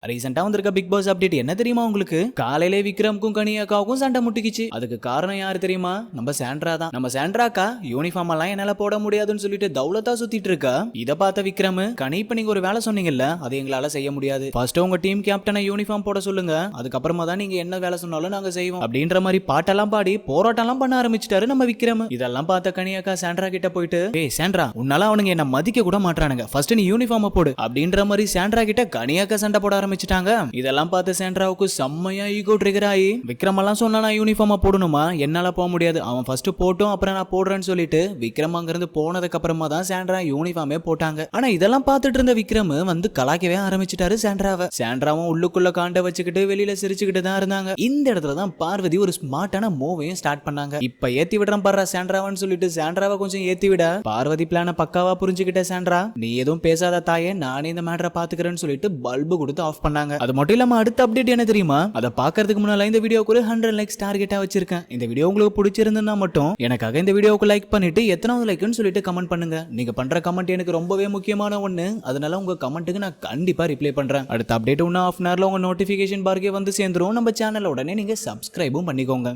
ரீசெண்டா வந்திருக்க big pass update என்ன தெரியுமா உங்களுக்கு? காலையிலே விக்ரம்க்கும் கனியாக்காவுக்கும் சண்டை முட்டிக்கிச்சு. அதுக்கு காரணம் யாரு தெரியுமா? நம்ம சாண்ட்ரா தான். நம்ம சாண்ட்ராக்கா யூனிஃபார்ம் எல்லாம் என்னால போட முடியாதுன்னு சொல்லிட்டு தௌலத்தா சுத்திட்டு இருக்கா. இத பார்த்த விக்ரம், கனி இப்ப நீங்க ஒரு வேலை சொன்னீங்கல்ல, அது எங்களால செய்ய முடியாது. ஃபர்ஸ்ட் உங்க டீம் கேப்டனை யூனிஃபார்ம் போட சொல்லுங்க, அதுக்கப்புறமா தான் நீங்க என்ன வேலை சொன்னாலும் நாங்க செய்வோம் அப்படின்ற மாதிரி பாட்டெல்லாம் பாடி போராட்டம்லாம் பண்ண ஆரம்பிச்சிட்டாரு நம்ம விக்ரம். இதெல்லாம் பார்த்த கனியாக்கா சாண்ட்ரா கிட்ட போயிட்டு, ஏய் சாண்ட்ரா, உன்னால அவனுங்க என்ன மதிக்க கூட மாட்டானுங்க, ஃபர்ஸ்ட் நீ யூனிஃபார்ம் போடு அப்படின்ற மாதிரி சாண்ட்ரா கிட்ட கனியாக்கா சண்டை போட ஆரம்பிச்சிட்டாங்க. இதெல்லாம் பார்த்து சாண்ட்ராவுக்கு செம்மையா ஈகோ ட்ரிகர் ஆகி, விக்ரம் எல்லாம் சொன்னா நான் யூனிஃபார்மா போடணுமா, என்னால போக முடியாது, அவன் ஃபர்ஸ்ட் போட்டும் அப்புறம் நான் போடுறேன்னு சொல்லிட்டு விக்ரம் அங்கிருந்து போனதுக்கு அப்புறமா தான் சாண்ட்ரா யூனிஃபார்மே போட்டாங்க. ஆனா இதெல்லாம் பார்த்துட்டு இருந்த விக்ரம் வந்து கலாக்கவே ஆரம்பிச்சிட்டாரு சாண்ட்ராவை. சாண்ட்ராவும் உள்ளுக்குள்ள காண்ட வச்சுக்கிட்டு வெளியில சிரிச்சுக்கிட்டு தான் இருந்தாங்க. இந்த இடத்துல தான் பார்வதி ஒரு ஸ்மார்ட்டான மூவையும் ஸ்டார்ட் பண்ணாங்க. இப்ப ஏத்தி விடுறேன் பாரு சாண்ட்ராவான்னு சொல்லிட்டு சாண்ட்ராவை கொஞ்சம் ஏத்தி விட, பார்வதி பிளான பக்காவா புரிஞ்சுக்கிட்ட சாண்ட்ரா, நீ எதுவும் பேசாத தாயே, நானே இந்த மேட்டரை பாத்துக்கிறேன்னு சொல்லிட்டு பல்பு கொடுத்து ஆஃப் பண்ணாங்க. அது மட்டும் இல்லாம அடுத்த அப்டேட் என்ன தெரியுமா? அதை பாக்கிறதுக்கு முன்னால இந்த வீடியோக்கு 100 லைக்ஸ் டார்கெட்டா வச்சிருக்கேன். இந்த வீடியோ உங்களுக்கு பிடிச்சிருந்தா மட்டும் எனக்காக இந்த வீடியோக்கு லைக் பண்ணிட்டு எத்தனாவது லைக்னு சொல்லிட்டு கமெண்ட் பண்ணுங்க. நீங்க பண்ற கமெண்ட் எனக்கு ரொம்பவே முக்கியமான ஒண்ணு. அதனால உங்க கமெண்ட்டுக்கு நான் கண்டிப்பா ரிப்ளை பண்றேன். அடுத்த அப்டேட் இன்னும் 1/2 hourல உங்க நோட்டிபிகேஷன் பார்க்கே வந்து சேர்ந்துரும். நம்ம சேனலை உடனே நீங்க சப்ஸ்கிரைபும் பண்ணிக்கோங்க.